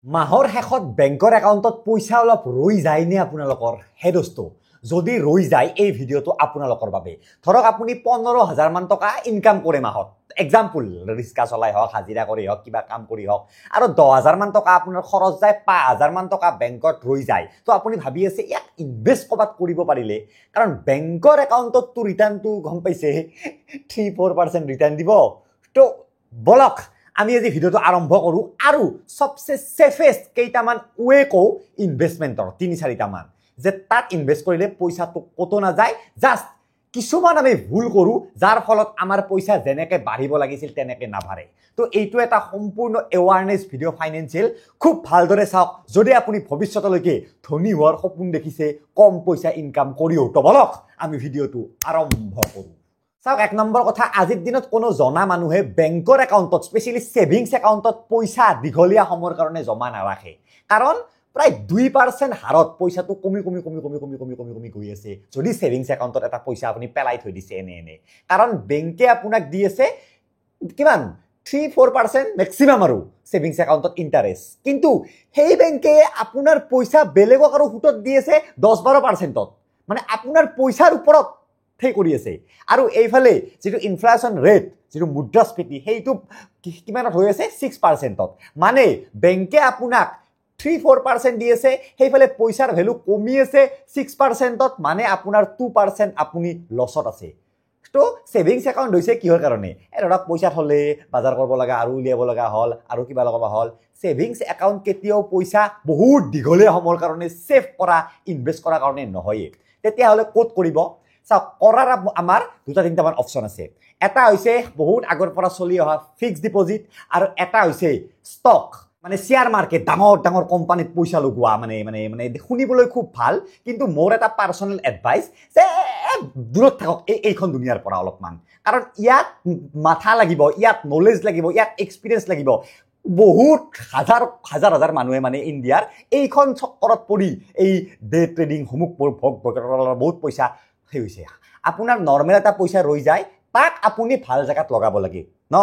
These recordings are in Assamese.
মাহৰ শেষত বেংকৰ একাউণ্টত পইচা অলপ ৰৈ যায় নে আপোনালোকৰ হে দোস্ত যদি ৰৈ যায় এই ভিডিঅ'টো আপোনালোকৰ বাবে ধৰক আপুনি 15,000 মান টকা ইনকাম কৰে মাহত এক্সাম্পল ৰিক্সা চলাই হওক হাজিৰা কৰি হওক কিবা কাম কৰি হওক আৰু 10,000 মান টকা আপোনাৰ খৰচ যায় 5,000 মান টকা বেংকত ৰৈ যায় তো আপুনি ভাবি আছে ইয়াক ইনভেষ্ট কৰবাত কৰিব পাৰিলে কাৰণ বেংকৰ একাউণ্টত তো ৰিটাৰ্ণটো গম পাইছে 3-4% ৰিটাৰ্ণ দিব তো বলক আমি আজি ভিডিওটো আৰম্ভ কৰো আৰু সবচে সেফেস্ট কেইটামান ওয়ে কও ইনভেষ্টমেন্টৰ 3-4টা মান যে তাত ইনভেষ্ট কৰিলে পইচাটো কত না যায় জাস্ট কিছুমান আমি ভুল কৰো যাৰ ফলত আমাৰ পইচা জেনেকে বাঢ়িব লাগিছিল তেনেকে নাভাৰে তো এইটো এটা সম্পূৰ্ণ এৱাৰনেস ভিডিও ফাইনান্সিয়াল খুব ভালদৰে চাওক যদি আপুনি ভৱিষ্যতলৈকে ধনী হোৱাৰ সপোন দেখিছে কম পইচা ইনকাম কৰিও তো বলক আমি ভিডিওটো আৰম্ভ কৰো চাওক এক নম্বৰ কথা আজিৰ দিনত কোনো জনা মানুহে বেংকৰ একাউণ্টত স্পেশালি সেভিংস একাউণ্টত পইচা দীঘলীয়া সময়ৰ কাৰণে জমা নাৰাখে কাৰণ প্ৰায় 2% হাৰত পইচাটো কমি গৈ আছে যদি সেভিংস একাউণ্টত এটা পইচা আপুনি পেলাই থৈ দিছে এনে কাৰণ বেংকে আপোনাক দি আছে কিমান 3-4% ম্যাক্সিমাম আৰু সেভিংস একাউণ্টত ইন্টাৰেস্ট কিন্তু সেই বেংকে আপোনাৰ পইচা বেলেগক আৰু হুটত দি আছে 10-12%ত মানে আপোনাৰ পইচাৰ ওপৰত সেই কৰি আছে আৰু এইফালে যেটো ইনফ্লেশন ৰেট যেটো মুদ্ৰাস্ফীতি হেইটো কিমানত হৈ আছে 6%ত মানে বেংকে আপোনাক 3-4% দি আছে হেইফালে পইচাৰ ভ্যালু কমি আছে 6%ত মানে আপোনাৰ 2% আপুনি লছত আছে তো সেভিংস একাউণ্ট হৈছে কিহৰ কাৰণে এৰা পইচা থলে বাজাৰ কৰিব লগা আৰু উলিয়াব লগা হল আৰু কিবা লগাবা হল সেভিংস একাউণ্ট কেতিয়াও পইচা বহুত দীঘলীয়া সময়ৰ কাৰণে সেভ কৰা ইনভেষ্ট কৰা কাৰণে নহয় তেতিয়া হলে কোড কৰিব সব কৰাৰ আমাৰ দুটা তিনটা মান অপচন আছে এটা হৈছে বহুত আগৰ পৰা চলি অহা ফিক্সড ডিপোজিট আৰু এটা হৈছে ষ্টক মানে শেয়াৰ মাৰ্কেট ডাঙৰ কোম্পানীত পইচা লগোৱা মানে শুনিবলৈ খুব ভাল কিন্তু মোৰ এটা পাৰ্সোনাল এডভাইস যে দূৰত থাকক এইখন দুনিয়াৰ পৰা অলপমান কাৰণ ইয়াত মাথা লাগিব ইয়াত নলেজ লাগিব ইয়াত এক্সপেৰিয়েন্স লাগিব বহুত হাজাৰ মানুহে মানে ইন্ডিয়াৰ এইখন চক্কৰত পৰি এই ডে ট্ৰেডিং হুমুক বহুত পইচা হৈছে আপোনাৰ নৰমাল এটা পইচা ৰৈ যায় তাক আপুনি ভাল জায়গাত লগাব লাগে ন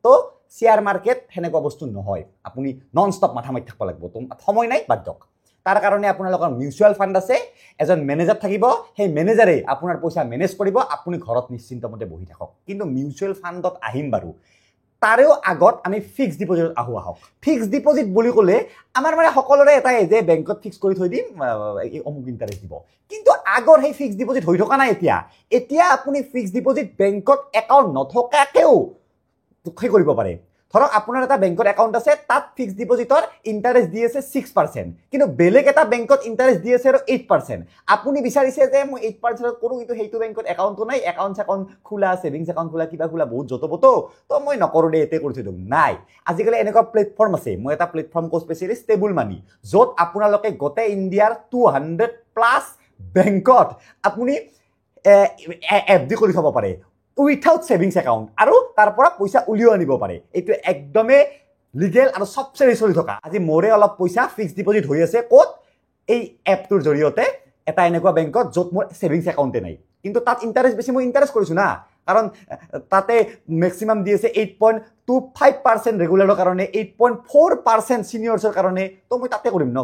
তো শেয়াৰ মাৰ্কেট হেনেকুৱা বস্তু নহয় আপুনি নন স্টপ মাথা মাৰি থাকিব লাগিব তো সময় নাই বাদ দিয়ক তাৰ কাৰণে আপোনালোকৰ মিউচুয়াল ফান্ড আছে এজন ম্যানেজাৰ থাকিব সেই ম্যানেজাৰে আপোনাৰ পইচা মেনেজ কৰিব আপুনি ঘৰত নিশ্চিন্তমতে বহি থাকক কিন্তু মিউচুয়াল ফান্ডত আহিম বাৰু তাৰেও আগত আমি ফিক্সড ডিপোজিট আহক ফিক্সড ডিপোজিট বুলি ক'লে আমাৰ মানে সকলোৰে এটাই যে বেংকত ফিক্স কৰি থৈ দিম এই অমুক ইন্টাৰেস্ট দিব কিন্তু আগৰ সেই ফিক্সড ডিপোজিট হৈ থকা নাই এতিয়া আপুনি ফিক্সড ডিপোজিট বেংকত একাউণ্ট নথকাকেও কি কৰিব পাৰে ধৰক আপোনাৰ এটা বেংকত একাউণ্ট আছে তাত ফিক্সড ডিপোজিটৰ ইন্টাৰেস্ট দি আছে 6% কিন্তু বেলেগ এটা বেংকত ইন্টাৰেস্ট দি আছে আৰু 8% আপুনি বিচাৰিছে যে মই 8% কৰো কিন্তু হেইটো বেংকত একাউণ্টটো নাই একাউণ্ট খোলা সেভিংস একাউণ্ট খোলা কিবা খোলা বহুত যতবতো তো মই নকৰো দে এতে কৰি থৈ দিম নাই আজিকালি এনেকুৱা প্ল্যাটফৰ্ম আছে মই এটা প্ল্যাটফৰ্ম কো স্পেশালি ষ্টেবল মানি যত আপোনালোকে গোটে ইণ্ডিয়াৰ 200+ বেংকত আপুনি এফডি কৰি থব পাৰে উইথাউট সেভিংস একাউণ্ট আৰু তাৰ পৰা পইচা উলিও আনিব পাৰে এইটো একদমে লিগেল আৰু সবচেয়ে চলি থকা আজি মোৰে অলপ পইচা ফিক্সড ডিপোজিট হৈ আছে ক'ত এই এপটোৰ জৰিয়তে এটা এনেকুৱা বেংকত যত মোৰ সেভিংস একাউণ্টে নাই কিন্তু তাত ইন্টাৰেস্ট বেছি মই ইন্টাৰেস্ট কৰিছো না কাৰণ তাতে ম্যাক্সিমাম দি আছে 8.25% ৰেগুলাৰৰ কাৰণে 8.4% সিনিয়ৰছৰ কাৰণে তো মই তাতে কৰিম ন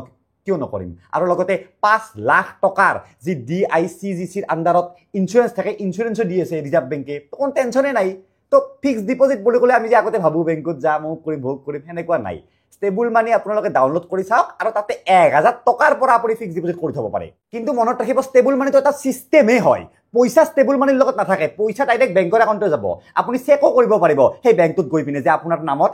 কিয় নকৰিম আৰু লগতে 5 লাখ টকাৰ যি ডিআইচিজিসিৰ আন্ডাৰত ইন্স্যুৰেন্স থাকে ইন্স্যুৰেন্সও দি আছে ৰিজাৰ্ভ বেংকে তো কোন টেনশনে নাই তো ফিক্সড ডিপোজিট বুলি ক'লে আমি যে আগতে ভাবো বেংকত যাম কৰিম ভোগ কৰিম হেনেকুৱা নাই ষ্টেবল মানি আপোনালোকে ডাউনলোড কৰি চাওক আৰু তাতে 1000 টকাৰ পৰা আপুনি ফিক্সড ডিপোজিট কৰি থব পাৰে কিন্তু মনত ৰাখিব ষ্টেবল মানিটো এটা সিস্টেমে হয় পইচা ষ্টেবল মানিৰ লগত নাথাকে পইচা ডাইৰেক্ট বেংকৰ একাউণ্টে যাব আপুনি চেকো কৰিব পাৰিব সেই বেংকটোত গৈ পিনে যে আপোনাৰ নামত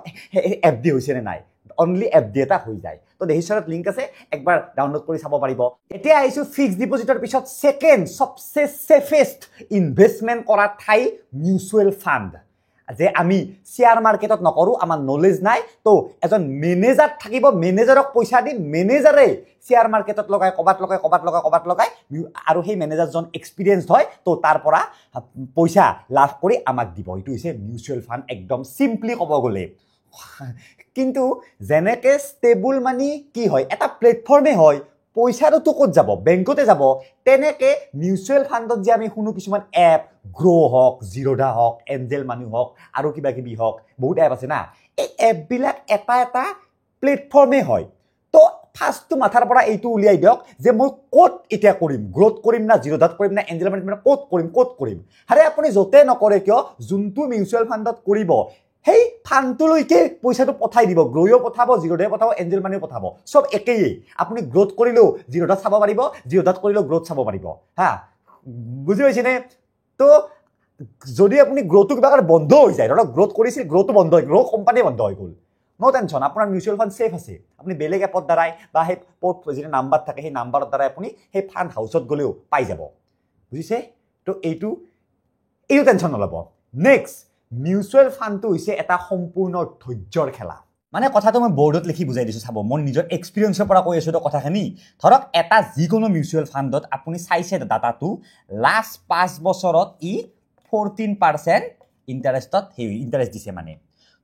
এফডি হৈছে নে নাই only FD এটা হৈ যায় তো দেহিছৰত লিংক আছে একবাৰ ডাউনলোড কৰি চাব পাৰিব এতিয়া আইছো ফিক্সড ডিপোজিটৰ পিছত সেকেন্ড সবচে সেফেস্ট ইনভেষ্টমেন্ট কৰা ঠাই মিউচুয়াল ফান্ড যে আমি শেয়াৰ মাৰ্কেটত নকৰো আমাৰ নলেজ নাই তো এজন ম্যানেজাৰ থাকিব ম্যানেজাৰক পইচা দি ম্যানেজাৰে শেয়াৰ মাৰ্কেটত লগাই কবাত লগাই আৰু সেই ম্যানেজাৰজন এক্সপেৰিয়েন্সড হয় তো তাৰ পৰা পইচা লাভ কৰি আমাক দিব এইটো হৈছে মিউচুয়াল ফান্ড একদম সিম্পলি ক'ব গ'লে কিন্তু জেনেকে ষ্টেবল মানি কি হয় এটা প্ল্যাটফর্মে হয় পইচাটো তো ক'ত যাব বেংকতে যাব তেনেকে মিউচুয়াল ফান্ডত যে আমি শুনো কিছুমান এপ গ্ৰো হক জিৰোডা হক এঞ্জেল মানি হক আৰু কিবা কিবি হক বহুত এপ আছে না এই এপ বিলাক এটা প্ল্যাটফর্মে হয় ফাৰ্ষ্টটো মাথাৰ পৰা এইটো উলিয়াই দিয়ক যে মই ক'ত এতিয়া কৰিম, গ্ৰ'থ কৰিম না জিৰ'দাত কৰিম না এঞ্জেল মানিত ক'ত কৰিম। আৰে আপুনি য'তে নকৰে কিয় যোনটো মিউচুৱেল ফাণ্ডত কৰিব সেই ফাণ্ডটোলৈকে পইচাটো পঠাই দিব, গ্ৰ'ও পঠাব, জিৰ'দাই পঠাব, এঞ্জেল মানিও পঠাব, চব একেই। আপুনি গ্ৰ'থ কৰিলেও জিৰ'দাত চাব পাৰিব, জিৰ'দাত কৰিলেও গ্ৰ'থ চাব পাৰিব। হা, বুজি পাইছেনে? তো যদি আপুনি গ্ৰ'থটো কিবা কাৰণে বন্ধ হৈ যায়, ধৰক গ্ৰ'থ কৰিছিল, গ্ৰ'থটো বন্ধ হৈ গ'ল, কোম্পানী বন্ধ হৈ গ'ল, নো টেনশ্যন, আপোনাৰ মিউচুৱেল ফাণ্ড ছেফ আছে। আপুনি বেলেগ এপৰ দ্বাৰাই বা সেই যিটো নাম্বাৰ থাকে সেই নাম্বাৰৰ দ্বাৰাই আপুনি সেই ফাণ্ড হাউচত গ'লেও পাই যাব। বুজিছে? তো এইটো টেনশ্যন নল'ব। নেক্সট, মিউচুৱেল ফাণ্ডটো হৈছে এটা সম্পূৰ্ণ ধৈৰ্যৰ খেলা। মানে কথাটো মই বৰ্ডত লিখি বুজাই দিছোঁ, চাব, মই নিজৰ এক্সপিৰিয়েঞ্চৰ পৰা কৈ আছোঁ তো কথাখিনি। ধৰক এটা যিকোনো মিউচুৱেল ফাণ্ডত আপুনি চাইছে ডাটাটো, লাষ্ট 5 বছৰত ই 14% ইণ্টাৰেষ্ট দিছে মানে।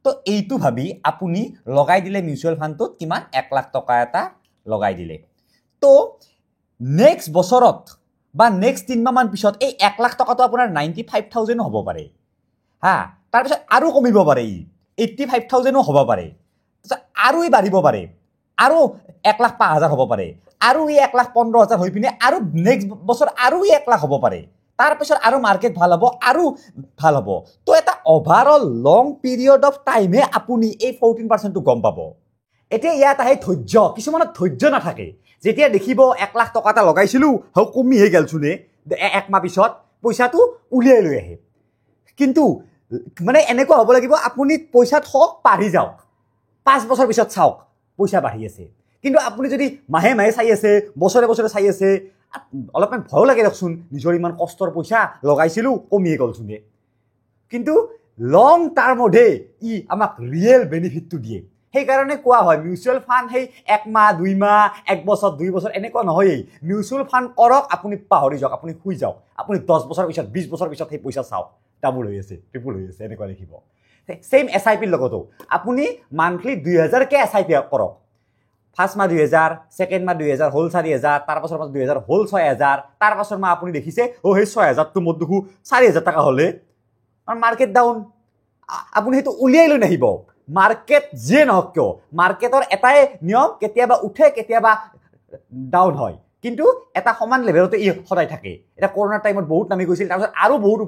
তো এইটো ভাবি আপুনি লগাই দিলে মিউচুৱেল ফাণ্ডটোত কিমান 1 লাখ টকা এটা লগাই দিলে। তো নেক্সট বছৰত বা নেক্সট 3 মাহমান পিছত এই 1 লাখ টকাটো আপোনাৰ 95,000 হ'ব পাৰে। হা, তাৰপিছত আৰু কমিব পাৰে, 85,000 হ'ব পাৰে, আৰু ই বাঢ়িব পাৰে, আৰু 1,05,000 হ'ব পাৰে, আৰু ই 1,15,000 হৈ পিনে আৰু নেক্সট বছৰ আৰু ই 1 লাখ হ'ব পাৰে, তাৰপিছত আৰু মাৰ্কেট ভাল হ'ব, আৰু ভাল হ'ব। তো এটা অভাৰঅল লং পিৰিয়ড অফ টাইমে আপুনি এই 14%টো গম পাব। এতিয়া ইয়াত আহে ধৈৰ্য। কিছুমানত ধৈৰ্য নাথাকে, যেতিয়া দেখিব 1 লাখ টকা এটা লগাইছিলোঁ কমিহে গেলচোনে, 1 মাহ পিছত পইচাটো উলিয়াই লৈ আহে। কিন্তু মানে এনেকুৱা হ'ব লাগিব আপুনি পইচা থওক, বাঢ়ি যাওক, 5 বছৰ পিছত চাওক পইচা বাঢ়ি আছে। কিন্তু আপুনি যদি মাহে মাহে চাই আছে, বছৰে বছৰে চাই আছে, অলপমান ভয় লাগে দিয়কচোন, নিজৰ ইমান কষ্টৰ পইচা লগাইছিলোঁ কমিয়ে গ'লচোনে। কিন্তু লং টাৰ্মতহে ই আমাক ৰিয়েল বেনিফিটটো দিয়ে। সেইকাৰণে কোৱা হয় মিউচুৱেল ফাণ্ড সেই 1 মাহ 2 মাহ 1 বছৰ 2 বছৰ এনেকুৱা নহয়েই। মিউচুৱেল ফাণ্ড কৰক, আপুনি পাহৰি যাওক, আপুনি শুই যাওক, আপুনি 10 বছৰ পিছত 20 বছৰ পিছত সেই পইচা চাওক ডাবল হৈ আছে, ট্ৰিপল হৈ আছে, এনেকুৱা দেখিব। ছেইম SIPৰ লগতো আপুনি মান্থলি 2,000কে SIP কৰক। ফাৰ্ষ্ট মাহ 2,000, ছেকেণ্ড মাহ 2,000 হ'ল 4,000, তাৰ পাছৰ মাহ 2,000 হ'ল 6,000, তাৰ পাছৰ মাহ আপুনি দেখিছে সেই 6,000টো মোৰ দেখোঁ 4,000 টকা হ'লে, কাৰণ মাৰ্কেট ডাউন। আপুনি সেইটো উলিয়াই লৈ নাহিব। মাৰ্কেট যিয়ে নহওক কিয়, মাৰ্কেটৰ এটাই নিয়ম, কেতিয়াবা উঠে কেতিয়াবা ডাউন হয়, কিন্তু এটা সমান লেভেলতে ই সদায় থাকে। এতিয়া কৰোণাৰ টাইমত বহুত নামি গৈছিল, তাৰপিছত আৰু বহুত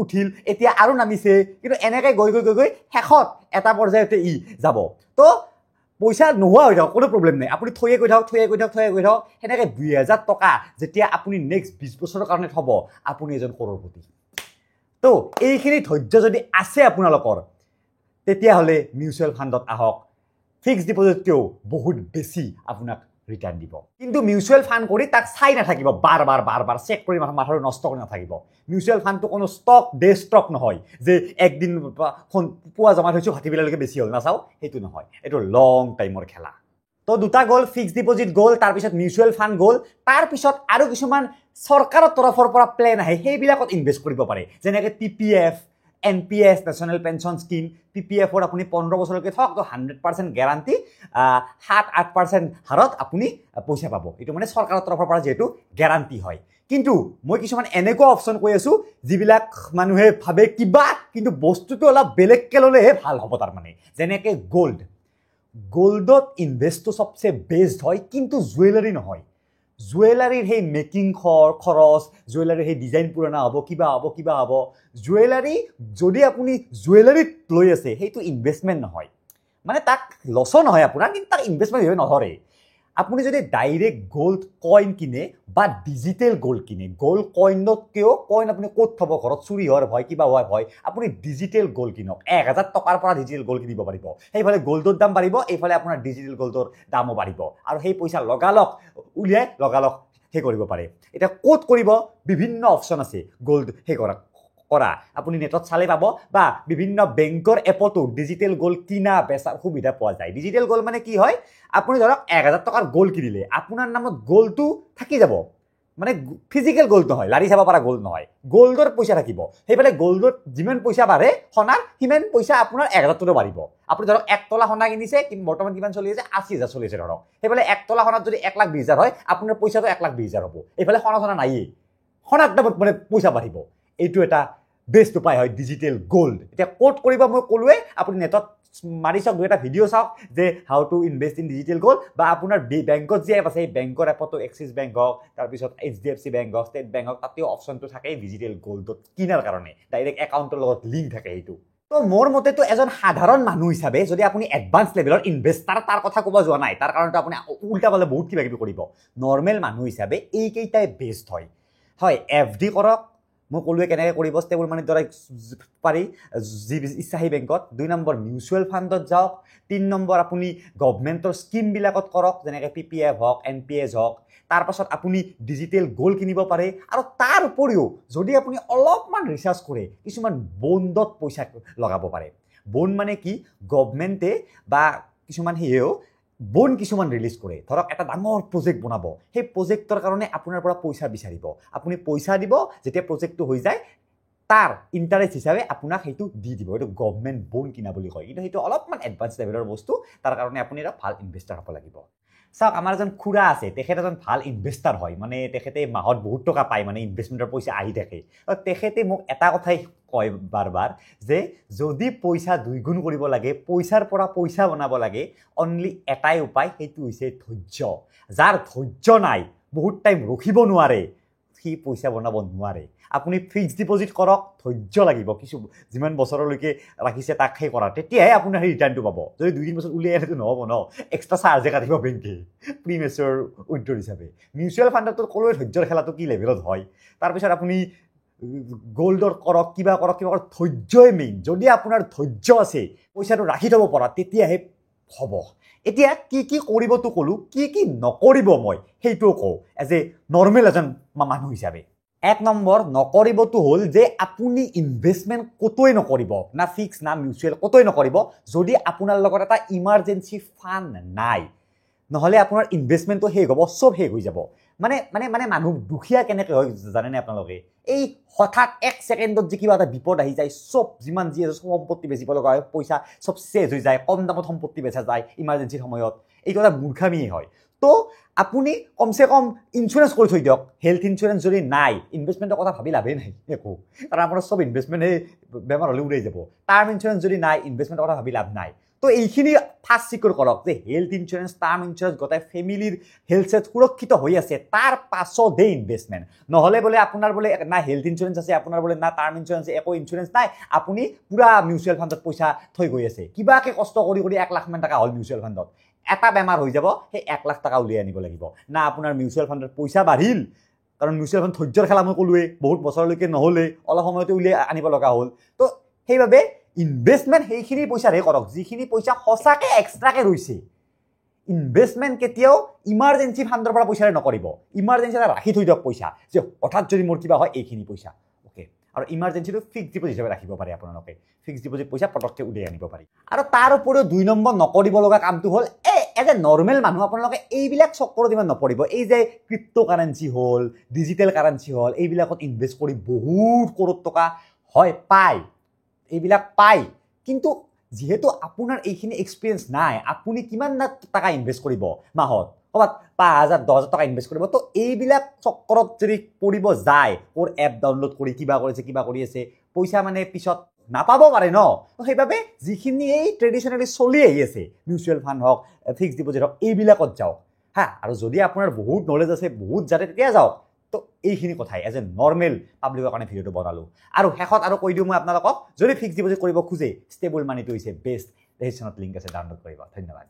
উঠিল, এতিয়া আৰু নামিছে, কিন্তু এনেকৈ গৈ গৈ গৈ গৈ শেষত এটা পৰ্যায়তে ই যাব। তো পইচা নোহোৱা হৈ থাকক, কোনো প্ৰব্লেম নাই, আপুনি থৈয়ে গৈ থাকক, সেনেকৈ 2,000 টকা যেতিয়া আপুনি নেক্সট 20 বছৰৰ কাৰণে থ'ব, আপুনি এজন কৰ'ৰপতি। তো এইখিনি ধৈৰ্য যদি আছে আপোনালোকৰ, তেতিয়াহ'লে মিউচুৱেল ফাণ্ডত আহক। ফিক্সড ডিপজিটকেও বহুত বেছি আপোনাক ৰিটাৰ্ণ দিব। কিন্তু মিউচুৱেল ফাণ্ড কৰি তাক চাই নাথাকিব, বাৰ বাৰ চেক কৰি মাথাটো নষ্ট কৰি নাথাকিব। মিউচুৱেল ফাণ্ডটো কোনো ষ্টক নহয় যে একদিন পুৱা জমা থৈছোঁ ভাটিবেলালৈকে বেছি হ'ল নাচাওঁ, সেইটো নহয়। এইটো লং টাইমৰ খেলা। তো দুটা গ'ল, ফিক্সড ডিপজিট গ'ল, তাৰপিছত মিউচুৱেল ফাণ্ড গ'ল, তাৰপিছত আৰু কিছুমান চৰকাৰৰ তৰফৰ পৰা প্লেন আহে, সেইবিলাকত ইনভেষ্ট কৰিব পাৰে। যেনেকৈ PPF, NPS, national pension scheme. PPFত আপুনি 15 বছৰলৈকে থওক, তো 100% গেৰাণ্টি 7-8% হাৰত আপুনি পইচা পাব। এইটো মানে চৰকাৰৰ তৰফৰ পৰা যিহেতু গেৰাণ্টি হয়। কিন্তু মই কিছুমান এনেকুৱা অপশ্যন কৈ আছোঁ যিবিলাক মানুহে ভাবে কিবা, কিন্তু বস্তুটো অলপ বেলেগকৈ ল'লেহে ভাল হ'ব তাৰমানে। যেনেকৈ গ'ল্ডত ইনভেষ্টটো চবচে বেষ্ট হয়, কিন্তু জুৱেলাৰী নহয়। জুৱেলাৰীৰ সেই মেকিং খৰচ, জুৱেলাৰীৰ সেই ডিজাইন পুৰণা হ'ব, কিবা হ'ব। জুৱেলাৰী যদি আপুনি জুৱেলাৰীত লৈ আছে, সেইটো ইনভেষ্টমেণ্ট নহয়, মানে তাক লছো নহয় আপোনাৰ, কিন্তু তাক ইনভেষ্টমেণ্ট হিচাপে নধৰে। আপুনি যদি ডাইৰেক্ট গ'ল্ড কইন কিনে বা ডিজিটেল গ'ল্ড কিনে, গ'ল্ড কইনতকৈও কইন আপুনি ক'ত থ'ব, ঘৰত চুৰি হোৱাৰ ভয়, কিবা হোৱাৰ ভয়, আপুনি ডিজিটেল গ'ল্ড কিনক। 1,000 টকাৰ পৰা ডিজিটেল গ'ল্ড কিনিব পাৰিব। সেইফালে গ'ল্ডৰ দাম বাঢ়িব, এইফালে আপোনাৰ ডিজিটেল গ'ল্ডৰ দামো বাঢ়িব, আৰু সেই পইচা লগালগ উলিয়াই লগালগ সেই কৰিব পাৰে। এতিয়া ক'ত কৰিব, বিভিন্ন অপশ্যন আছে গ'ল্ড কৰা। আপুনি নেটত চালে পাব, বা বিভিন্ন বেংকৰ এপতো ডিজিটেল গ'ল্ড কিনা বেচাৰ সুবিধা পোৱা যায়। ডিজিটেল গ'ল্ড মানে কি হয়, আপুনি ধৰক 1,000 টকাৰ গ'ল্ড কিনিলে, আপোনাৰ নামত গ'ল্ডটো থাকি যাব, মানে ফিজিকেল গ'ল্ড নহয়, লাৰি চাব পৰা গ'ল্ড নহয়, গ'ল্ডৰ পইচা থাকিব। সেইফালে গ'ল্ডত যিমান পইচা বাঢ়ে সোণাৰ, সিমান পইচা আপোনাৰ 1,000টো বাঢ়িব। আপুনি ধৰক 1 তোলা সোণা কিনিছে, বৰ্তমান কিমান চলি আছে, 80,000 চলি আছে ধৰক। সেইফালে 1 তোলা সোণাত যদি 1,20,000 হয়, আপোনাৰ পইচাটো 1,20,000 হ'ব। এইফালে সোণা নায়েই, সোণাৰ দামত মানে পইচা বাঢ়িব। এইটো এটা বেষ্ট উপায় হয় ডিজিটেল গ'ল্ড। এতিয়া ক'ত কৰিব মই ক'লোৱে, আপুনি নেটত মাৰি চাওক দুটা ভিডিঅ' চাওক যে how to invest in digital gold বা আপোনাৰ বেংকত যি এপ আছে সেই বেংকৰ এপতো এক্সিছ বেংক হওক তাৰপিছত HDFC বেংক হওক ষ্টেট বেংক হওক তাতেও অপশ্যনটো থাকে ডিজিটেল গ'ল্ডত কিনাৰ কাৰণে ডাইৰেক্ট একাউণ্টৰ লগত লিংক থাকে সেইটো তো মোৰ মতেতো এজন সাধাৰণ মানুহ হিচাপে যদি আপুনি এডভান্স লেভেলৰ ইনভেষ্টাৰ তাৰ কথা ক'ব যোৱা নাই তাৰ কাৰণটো আপুনি উল্টা পালে বহুত কিবা কিবি কৰিব নৰ্মেল মানুহ হিচাপে এইকেইটাই বেষ্ট হয় FD কৰক মই ক'লোৱে কেনেকৈ কৰিব ষ্টেবল মানিৰ দ্বাৰা পাৰি যি ইচ্ছা সেই বেংকত 2 নম্বৰ মিউচুৱেল ফাণ্ডত যাওক 3 নম্বৰ আপুনি গভৰ্ণমেণ্টৰ স্কিমবিলাকত কৰক যেনেকৈ PPF হওক NPS হওক তাৰপাছত আপুনি ডিজিটেল গ'ল্ড কিনিব পাৰে আৰু তাৰ উপৰিও যদি আপুনি অলপমান ৰিচাৰ্চ কৰে কিছুমান বণ্ডত পইচা লগাব পাৰে বণ্ড মানে কি গভৰ্ণমেণ্টে বা কিছুমান সেয়েও বন কিছুমান ৰিলিজ কৰে ধৰক এটা ডাঙৰ প্ৰজেক্ট বনাব সেই প্ৰজেক্টৰ কাৰণে আপোনাৰ পৰা পইচা বিচাৰিব আপুনি পইচা দিব যেতিয়া প্ৰজেক্টটো হৈ যায় তাৰ ইণ্টাৰেষ্ট হিচাপে আপোনাক সেইটো দি দিব এইটো গভৰ্ণমেণ্ট বন কিনা বুলি কয় কিন্তু সেইটো অলপমান এডভান্স লেভেলৰ বস্তু তাৰ কাৰণে আপুনি এটা ভাল ইনভেষ্টাৰ হ'ব লাগিব চাওক আমাৰ এজন খুৰা আছে তেখেত এজন ভাল ইনভেষ্টাৰ হয় মানে তেখেতে মাহত বহুত টকা পায় মানে ইনভেষ্টমেণ্টৰ পইচা আহি থাকে আৰু তেখেতে মোক এটা কথাই কয় বাৰ যে যদি পইচা দুইগুণ কৰিব লাগে পইচাৰ পৰা পইচা বনাব লাগে অনলি এটাই উপায় সেইটো হৈছে ধৈৰ্য যাৰ ধৈৰ্য নাই বহুত টাইম ৰখিব নোৱাৰে সি পইচা বনাব নোৱাৰে আপুনি ফিক্সড ডিপজিট কৰক ধৈৰ্য লাগিব কিছু যিমান বছৰলৈকে ৰাখিছে তাক সেই কৰা তেতিয়াহে আপোনাৰ সেই ৰিটাৰ্ণটো পাব যদি 2-3 বছৰ উলিয়াই আনিটো নহ'ব ন এক্সট্ৰা চাৰ্জে কাটিব বেংকে প্ৰিমেচৰ উইথড্ৰ হিচাপে মিউচুৱেল ফাণ্ডতো ক'লোৱে ধৈৰ্যৰ খেলাটো কি লেভেলত হয় তাৰপিছত আপুনি গোল্ডৰ কৰক কিবা কৰক ধৈৰ্যই মেইন যদি আপোনাৰ ধৈৰ্য আছে পইচাটো ৰাখি থ'ব পৰা তেতিয়াহে হ'ব এতিয়া কি কৰিবতো ক'লোঁ কি নকৰিব মই সেইটোও কওঁ এজ এ নৰ্মেল এজন মানুহ হিচাপে 1 নম্বৰ নকৰিবতো হ'ল যে আপুনি ইনভেষ্টমেণ্ট কতোই নকৰিব না ফিক্স না মিউচুৱেল কতোই নকৰিব যদি আপোনাৰ লগত এটা ইমাৰ্জেঞ্চি ফাণ্ড নাই নহ'লে আপোনাৰ ইনভেষ্টমেণ্টটো শেষ হ'ব চব শেষ হৈ যাব মানে মানুহ দুখীয়া কেনেকৈ হয় জানেনে আপোনালোকে এই হঠাৎ 1 ছেকেণ্ডত যে কিবা এটা বিপদ আহি যায় চব যিমান যি আছে সম্পত্তি বেচিব লগা হয় পইচা চব চেজ হৈ যায় কম দামত সম্পত্তি বেচা যায় ইমাৰ্জেঞ্চিৰ সময়ত এইটো এটা মূৰ্খামিয়ে হয় তো আপুনি কমসে কম ইঞ্চুৰেঞ্চ কৰি থৈ দিয়ক হেল্থ ইঞ্চুৰেঞ্চ যদি নাই ইনভেষ্টমেণ্টৰ কথা ভাবি লাভেই নাই একো কাৰণ আপোনাৰ চব ইনভেষ্টমেণ্ট সেই বেমাৰ হ'লে উৰাই যাব টাৰ্ম ইঞ্চুৰেঞ্চ যদি নাই ইনভেষ্টমেণ্টৰ কথা ভাবি লাভ নাই তো এইখিনি ফাৰ্ষ্ট চিকিউৰ কৰক যে হেল্থ ইঞ্চুৰেঞ্চ টাৰ্ম ইঞ্চুৰেঞ্চ গোটেই ফেমিলিৰ হেল্থ চেট সুৰক্ষিত হৈ আছে তাৰ পাছতহে ইনভেষ্টমেণ্ট নহ'লে বোলে আপোনাৰ বোলে না হেল্থ ইঞ্চুৰেঞ্চ আছে আপোনাৰ বোলে না টাৰ্ম ইঞ্চুৰেঞ্চ একো ইঞ্চুৰেঞ্চ নাই আপুনি পুৰা মিউচুৱেল ফাণ্ডত পইচা থৈ গৈ আছে কিবাকে কষ্ট কৰি 1 লাখ মান টকা হ'ল মিউচুৱেল ফাণ্ডত এটা বেমাৰ হৈ যাব সেই 1 লাখ টকা উলিয়াই আনিব লাগিব না আপোনাৰ মিউচুৱেল ফাণ্ডত পইচা বাঢ়িল কাৰণ মিউচুৱেল ফাণ্ড ধৈৰ্যৰ খেলা মই ক'লোৱে বহুত বছৰলৈকে নহ'লে অলপ সময়তে উলিয়াই আনিব লগা হ'ল তো সেইবাবে ইনভেষ্টমেণ্ট সেইখিনি পইচাৰে কৰক যিখিনি পইচা সঁচাকৈ এক্সট্ৰাকৈ ৰৈছে ইনভেষ্টমেণ্ট কেতিয়াও ইমাৰ্জেঞ্চি ফাণ্ডৰ পৰা পইচাৰে নকৰিব ইমাৰ্জেঞ্চি এটা ৰাখি থৈ দিয়ক পইচা যে হঠাৎ যদি মোৰ কিবা হয় এইখিনি পইচা ওকে আৰু ইমাৰ্জেঞ্চিটো ফিক্সড ডিপজিট হিচাপে ৰাখিব পাৰে আপোনালোকে ফিক্সড ডিপজিট পইচা পটককৈ উলিয়াই আনিব পাৰি আৰু তাৰ উপৰিও 2 নম্বৰ নকৰিব লগা কামটো হ'ল এজ এ নৰ্মেল মানুহ আপোনালোকে এইবিলাক চক্কৰত ইমান নপৰিব এই যে ক্ৰিপ্ট' কাৰেঞ্চি হ'ল ডিজিটেল কাৰেঞ্চি হ'ল এইবিলাকত ইনভেষ্ট কৰি বহুত কৰোৰ টকা হয় পায় এইবিলাক পায় কিন্তু যেহেতু আপোনাৰ এইখিনি এক্সপিৰিয়েঞ্চ নাই আপুনি কিমান টকা ইনভেষ্ট কৰিব মাহত ক'ৰবাত 5,000-10,000 টকা ইনভেষ্ট কৰিব তো এইবিলাক চক্কৰত যদি পৰিব যায় ওৰ এপ ডাউনলোড কৰি কিবা কৰিছে কিবা কৰি আছে পইচা মানে পিছত নাপাব পাৰে ন তো সেইবাবে যিখিনি এই ট্ৰেডিশ্যনেলি চলি আহি আছে মিউচুৱেল ফাণ্ড হওক ফিক্সড ডিপজিট হওক এইবিলাকত যাওক হা আৰু যদি আপোনাৰ বহুত নলেজ আছে বহুত যাতে তেতিয়া যাওক তো এইখিনি কথাই এজ এ নৰ্মেল পাব্লিকৰ কাৰণে ভিডিঅ'টো বনালোঁ আৰু শেষত আৰু কৈ দিওঁ মই আপোনালোকক যদি ফিক্সড ডিপজিট কৰিব খোজে ষ্টেবল মানিটো হৈছে বেষ্ট ডেচিশ্যনত লিংক আছে ডাউনলোড কৰিব ধন্যবাদ